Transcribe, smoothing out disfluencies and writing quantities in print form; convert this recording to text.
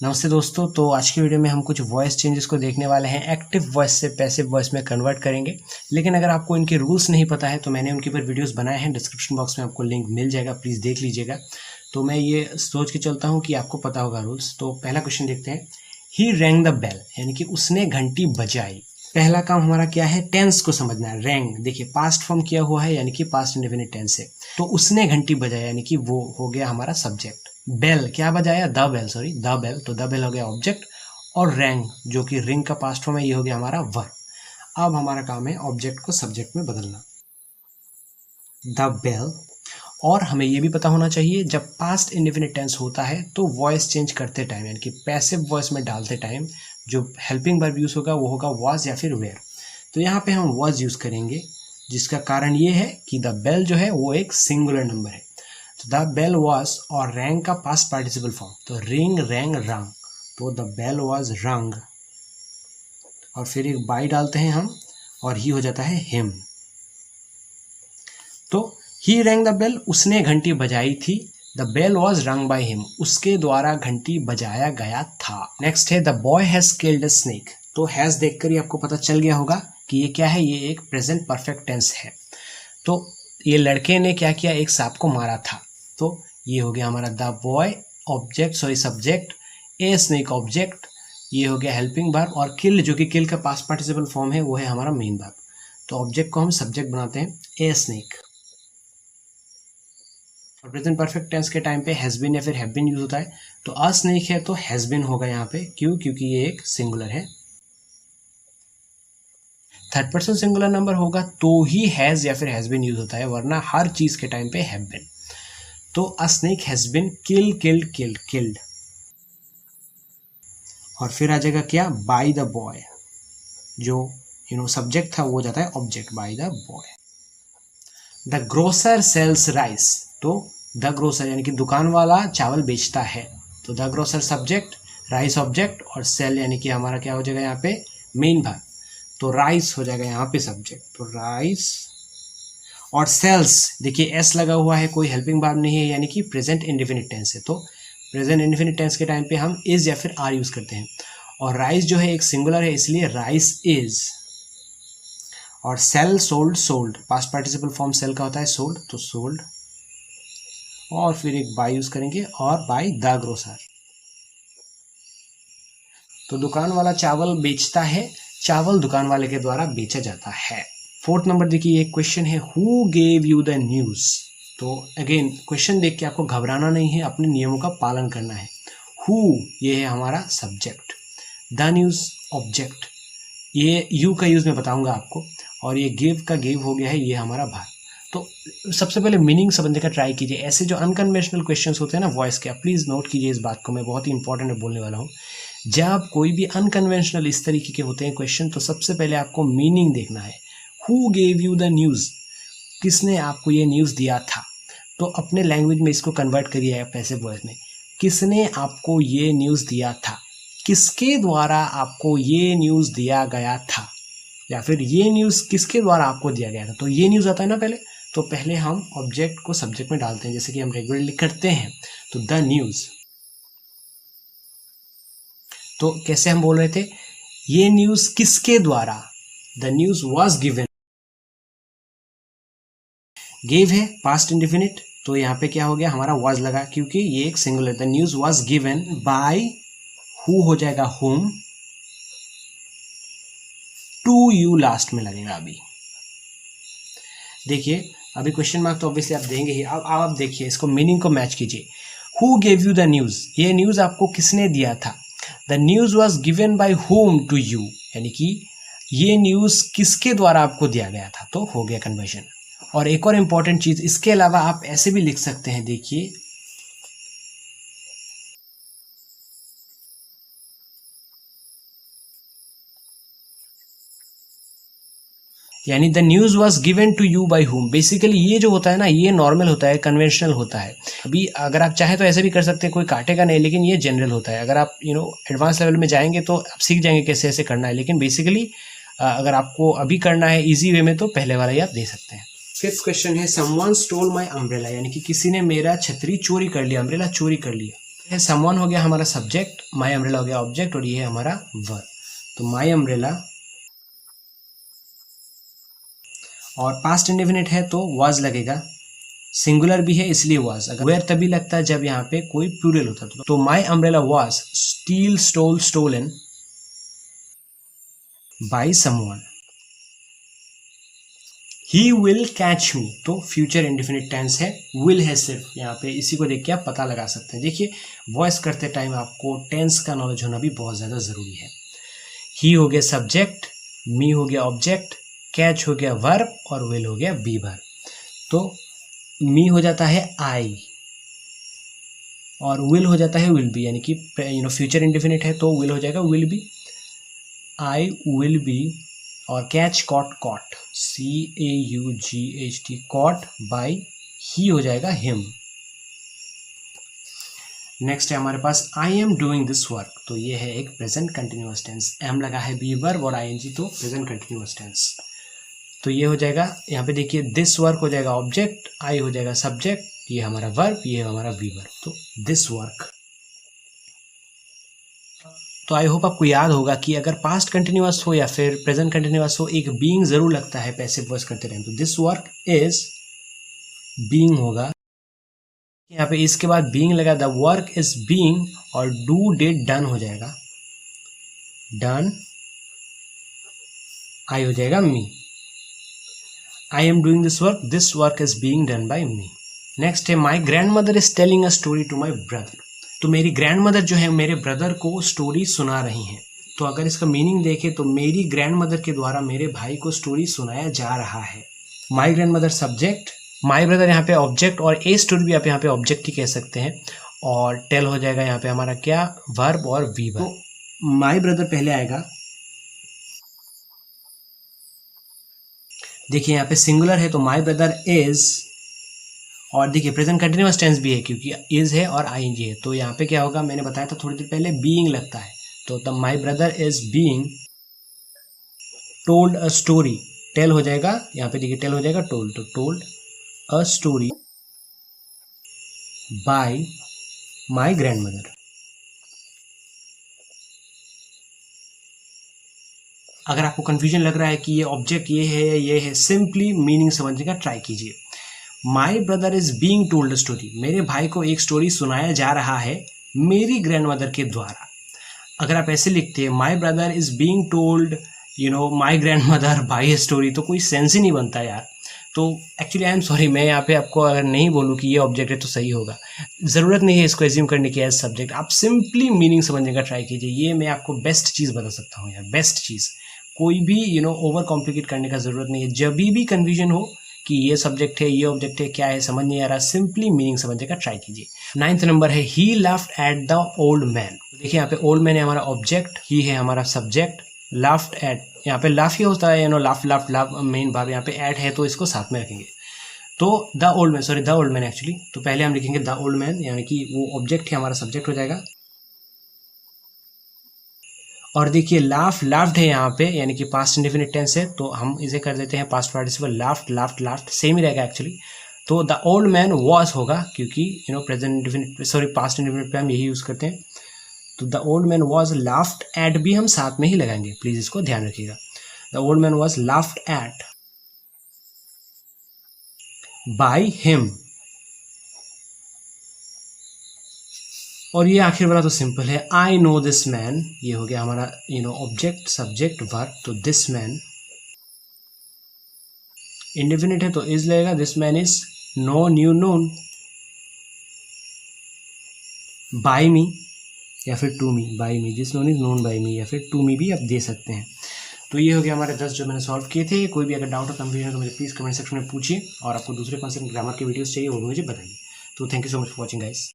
नमस्ते दोस्तों। तो आज की वीडियो में हम कुछ वॉइस चेंजेस को देखने वाले हैं। एक्टिव वॉइस से पैसिव वॉइस में कन्वर्ट करेंगे। लेकिन अगर आपको इनके रूल्स नहीं पता है तो मैंने उनके ऊपर वीडियोस बनाए हैं, डिस्क्रिप्शन बॉक्स में आपको लिंक मिल जाएगा, प्लीज़ देख लीजिएगा। तो मैं ये सोच के चलता हूँ कि आपको पता होगा रूल्स। तो पहला क्वेश्चन देखते हैं। ही रैंग द बेल, यानी कि उसने घंटी बजाई। पहला काम हमारा क्या है, टेंस को समझना है। रैंग देखिए पास्ट फॉर्म किया हुआ है, यानी कि पास्ट इंडेफिनिट टेंस है। तो उसने घंटी बजाया यानी कि वो हो गया हमारा सब्जेक्ट। बेल क्या बजाया, the bell, sorry the bell, तो द बेल हो गया ऑब्जेक्ट। और रैंग जो कि रिंग का पास्ट फॉर्म है, ये हो गया हमारा वर्ब। अब हमारा काम है ऑब्जेक्ट को सब्जेक्ट में बदलना, द बेल। और हमें ये भी पता होना चाहिए जब पास्ट इंडेफिनिट टेंस होता है तो वॉइस चेंज करते टाइम यानी कि पैसिव वॉइस में डालते टाइम जो हेल्पिंग वर्ब यूज होगा वो होगा वाज या फिर वेयर। तो यहाँ पे हम वाज यूज करेंगे, जिसका कारण ये है कि द बेल जो है वो एक सिंगुलर नंबर है। तो द बेल वाज और रैंग का पास्ट पार्टिसिपल फॉर्म, तो रिंग रैंग रंग, तो द बेल वाज रंग। और फिर एक बाई डालते हैं हम और ही हो जाता है हिम। तो ही रैंग द बेल, उसने घंटी बजाई थी। द बेल वॉज रंग बाय हिम, उसके द्वारा घंटी बजाया गया था। नेक्स्ट है the boy has killed a snake. तो हैज देखकर ही आपको पता चल गया होगा कि ये क्या है, ये एक प्रेजेंट परफेक्ट टेंस है। तो ये लड़के ने क्या किया, एक सांप को मारा था। तो ये हो गया हमारा the boy object, sorry subject, a snake object, ये हो गया हेल्पिंग वर्ब, और किल जो कि किल का पास्ट पार्टिसिपल फॉर्म है वो है हमारा मेन वर्ब। तो ऑब्जेक्ट को हम सब्जेक्ट बनाते हैं, ए स्नेक। और प्रेजेंट परफेक्ट टेंस के टाइम पे हैज बीन या फिर हैव बीन यूज होता है। तो अ स्नेक है तो हैज बीन होगा यहाँ पे, क्यों, क्योंकि ये एक सिंगुलर है। थर्ड पर्सन सिंगुलर नंबर होगा तो ही हैज या फिर हैज बीन यूज होता है, वरना हर चीज के टाइम पे हैव बीन। तो a snake has been kill killed killed killed. और फिर आ जाएगा क्या, बाय द बॉय, जो सब्जेक्ट था वो हो जाता है object, by the boy. The grocer sells rice. तो द ग्रोसर यानी कि दुकान वाला चावल बेचता है। तो the grocer subject, rice object, और सेल यानी कि हमारा क्या हो जाएगा यहाँ पे मेन भाग। तो राइस हो जाएगा यहाँ पे सब्जेक्ट, तो राइस। और सेल्स देखिए एस लगा हुआ है, कोई हेल्पिंग वर्ब नहीं है, यानी कि प्रेजेंट इंडेफिनिट टेंस है। तो प्रेजेंट इंडेफिनिट टेंस के टाइम पे हम इज या फिर आर यूज करते हैं। और राइस जो है एक सिंगुलर है, इसलिए राइस इज। और sell sold sold, past participle form sell का होता है सोल्ड, तो सोल्ड। और फिर एक बाय यूज करेंगे, और बाय द ग्रोसर। तो दुकान वाला चावल बेचता है, चावल दुकान वाले के द्वारा बेचा जाता है। फोर्थ नंबर देखिए, एक क्वेश्चन है, who gave you the news. तो अगेन क्वेश्चन देख के आपको घबराना नहीं है, अपने नियमों का पालन करना है। हु ये है हमारा सब्जेक्ट, द न्यूज ऑब्जेक्ट, ये यू का यूज मैं बताऊंगा आपको, और ये गिव का गिव हो गया है, ये हमारा भाग। तो सबसे पहले मीनिंग समझने का ट्राई कीजिए। ऐसे जो अनकन्वेंशनल क्वेश्चंस होते हैं ना वॉइस के, प्लीज नोट कीजिए इस बात को, मैं बहुत ही इंपॉर्टेंट है बोलने वाला हूँ। जब कोई भी अनकन्वेंशनल इस तरीके के होते हैं क्वेश्चन, तो सबसे पहले आपको मीनिंग देखना है। Who gave you the news, किसने आपको ये न्यूज दिया था। तो अपने लैंग्वेज में इसको कन्वर्ट करिए पैसिव वॉइस में, किसने आपको ये न्यूज दिया था, किसके द्वारा आपको ये न्यूज दिया गया था, या फिर ये न्यूज किसके द्वारा आपको दिया गया था। तो ये न्यूज आता है ना पहले, तो पहले हम ऑब्जेक्ट को सब्जेक्ट में डालते हैं, जैसे कि हम रेगुलरली करते हैं। तो द न्यूज, तो कैसे हम बोल रहे थे, ये न्यूज किसके द्वारा, the news was given. Give है पास्ट इंडेफिनिट, तो यहाँ पे क्या हो गया हमारा वॉज लगा, क्योंकि ये एक singular. The news was given bye, who हो जाएगा होम, टू यू लास्ट में लगेगा। अभी देखिए, अभी क्वेश्चन मार्क तो ऑब्वियसली आप देंगे ही। अब आप देखिए इसको, मीनिंग को मैच कीजिए। Who gave you the news, ये न्यूज आपको किसने दिया था। The news was given by whom to you, यानी कि ये न्यूज किसके द्वारा आपको दिया गया था, तो हो गया कन्वर्जन। और एक और इंपॉर्टेंट चीज, इसके अलावा आप ऐसे भी लिख सकते हैं, देखिए यानी the news was given to you by whom. Basically ये जो होता है ना, ये नॉर्मल होता है, कन्वेंशनल होता है। अभी अगर आप चाहें तो ऐसे भी कर सकते हैं, कोई काटेगा नहीं, लेकिन ये जनरल होता है। अगर आप एडवांस लेवल में जाएंगे तो आप सीख जाएंगे कैसे ऐसे करना है। लेकिन बेसिकली अगर आपको अभी करना है इजी वे में, तो पहले वाला ही आप दे सकते हैं। फिफ्थ क्वेश्चन है, समवन स्टोल माई अम्ब्रेला, यानी कि किसी ने मेरा छतरी चोरी कर लिया, अम्ब्रेला चोरी कर लिया। समवन हो गया हमारा सब्जेक्ट, माई अम्ब्रेला हो गया ऑब्जेक्ट और ये है हमारा वर्ब। तो माई अम्ब्रेला और पास्ट इंडेफिनिट है तो वाज लगेगा, सिंगुलर भी है इसलिए वाज। अगर वेयर तभी लगता है जब यहाँ पे कोई प्लूरल होता है। तो my umbrella was steal stole stolen by someone. He will catch me, तो फ्यूचर इंडेफिनिट टेंस है, विल है सिर्फ यहाँ पे, इसी को देख के आप पता लगा सकते हैं। देखिए वॉइस करते टाइम आपको टेंस का नॉलेज होना भी बहुत ज़्यादा ज़रूरी है। ही हो गया सब्जेक्ट, मी हो गया ऑब्जेक्ट, कैच हो गया वर्ब और विल हो गया बी वर्ब। तो मी हो जाता है आई और विल हो जाता है विल बी, यानी कि फ्यूचर इंडेफिनिट है तो विल हो जाएगा will be, I will be. और catch caught caught, CAUGHT caught by, he हो जाएगा हिम। नेक्स्ट है हमारे पास I am doing this work, तो ये है एक प्रेजेंट कंटिन्यूअस टेंस, एम लगा है बी वर्ब और ING, तो प्रेजेंट कंटिन्यूअस टेंस। तो ये हो जाएगा, यहाँ पे देखिए दिस वर्क हो जाएगा ऑब्जेक्ट, आई हो जाएगा सब्जेक्ट, ये हमारा वर्ब, ये हमारा बी वर्ब, तो दिस वर्क। तो आई होप आपको याद होगा कि अगर पास्ट कंटिन्यूअस हो या फिर प्रेजेंट कंटिन्यूअस हो, एक बीइंग जरूर लगता है पैसिव वॉइस करते टाइम। तो दिस वर्क इज बीइंग होगा, यहाँ पे इसके बाद बीइंग लगा, द वर्क इज बीइंग और डू डिड डन हो जाएगा, डन, आई हो जाएगा me. I am doing this work is being done by me. Next है my grandmother is telling a story to my brother, तो मेरी grand mother जो है मेरे ब्रदर को स्टोरी सुना रही हैं। तो अगर इसका मीनिंग देखें तो मेरी ग्रैंड मदर के द्वारा मेरे भाई को स्टोरी सुनाया जा रहा है। My grand mother subject, my brother यहाँ पे ऑब्जेक्ट और ए स्टोरी भी आप यहाँ पे ऑब्जेक्ट ही कह सकते हैं, और टेल हो जाएगा यहाँ पे हमारा क्या, वर्ब और वी वर्ब। तो माई ब्रदर पहले आएगा, देखिए यहाँ पे सिंगुलर है तो माई ब्रदर इज, और देखिए प्रेजेंट कंटिन्यूअस टेंस भी है क्योंकि इज है और ING है। तो यहाँ पे क्या होगा, मैंने बताया था थोड़ी देर पहले, बीइंग लगता है। तो the my brother is being told a story, tell हो जाएगा, यहाँ पे देखिए टेल हो जाएगा टोल्ड, तो told a story by my grand mother. अगर आपको कंफ्यूजन लग रहा है कि ये ऑब्जेक्ट ये है या ये है, सिंपली मीनिंग समझने का ट्राई कीजिए। माई brother is being told story, मेरे भाई को एक स्टोरी सुनाया जा रहा है मेरी ग्रैंड मदर के द्वारा। अगर आप ऐसे लिखते हैं माई brother is being told my grand mother by story, तो कोई सेंस ही नहीं बनता यार। तो एक्चुअली आई एम सॉरी, मैं यहाँ पे आपको अगर नहीं बोलूँ कि ये ऑब्जेक्ट है तो सही होगा, ज़रूरत नहीं है इसको एज्यूम करने की एज सब्जेक्ट। आप सिंपली मीनिंग समझने का ट्राई कीजिए, ये मैं आपको बेस्ट चीज़ बता सकता हूँ यार, बेस्ट चीज़। कोई भी ओवर कॉम्प्लिकेट करने का ज़रूरत नहीं है। जब भी कन्फ्यूजन हो कि ये सब्जेक्ट है ये ऑब्जेक्ट है क्या है समझ नहीं आ रहा, सिंपली मीनिंग समझने का ट्राई कीजिए। 9th नंबर है ही laughed at the old man. देखिए यहाँ पे ओल्ड मैन है हमारा ऑब्जेक्ट, ही है हमारा सब्जेक्ट, लाफ्ड एट, यहाँ पे लाफ ही होता है, लाफ लाफ लाफ मेन भाव, यहाँ पे एट है तो इसको साथ में रखेंगे। तो the old man, sorry the old man actually, तो पहले हम लिखेंगे द ओल्ड मैन, यानी कि वो ऑब्जेक्ट है हमारा सब्जेक्ट हो जाएगा। और देखिए लाफ लाफ्ड है यहाँ पे, यानी कि पास्ट इंडेफिनिट टेंस है, तो हम इसे कर देते हैं past participle, laughed laughed laughed, same ही रहेगा एक्चुअली। तो द ओल्ड मैन वॉज होगा, क्योंकि present indefinite, sorry past indefinite पे हम यही यूज़ करते हैं। तो the old man was laughed at भी हम साथ में ही लगाएंगे, प्लीज़ इसको ध्यान रखिएगा। The old man was laughed eight by him. और ये आखिर वाला तो सिंपल है, आई नो दिस मैन, ये हो गया हमारा ऑब्जेक्ट सब्जेक्ट वर्ब। तो दिस मैन इंडेफिनिट है तो इज लगेगा, this man is know knew known by me या फिर to me, by me, this known is known by me या फिर टू मी भी आप दे सकते हैं। तो ये हो गया हमारे 10 जो मैंने सॉल्व किए थे। कोई भी अगर डाउट और कंफ्यूजन है तो मुझे प्लीज़ कमेंट सेक्शन में पूछिए, और आपको दूसरे कॉन्सेप्ट ग्रामर के वीडियोस चाहिए वो मुझे बताइए। तो thank you so much for watching guys.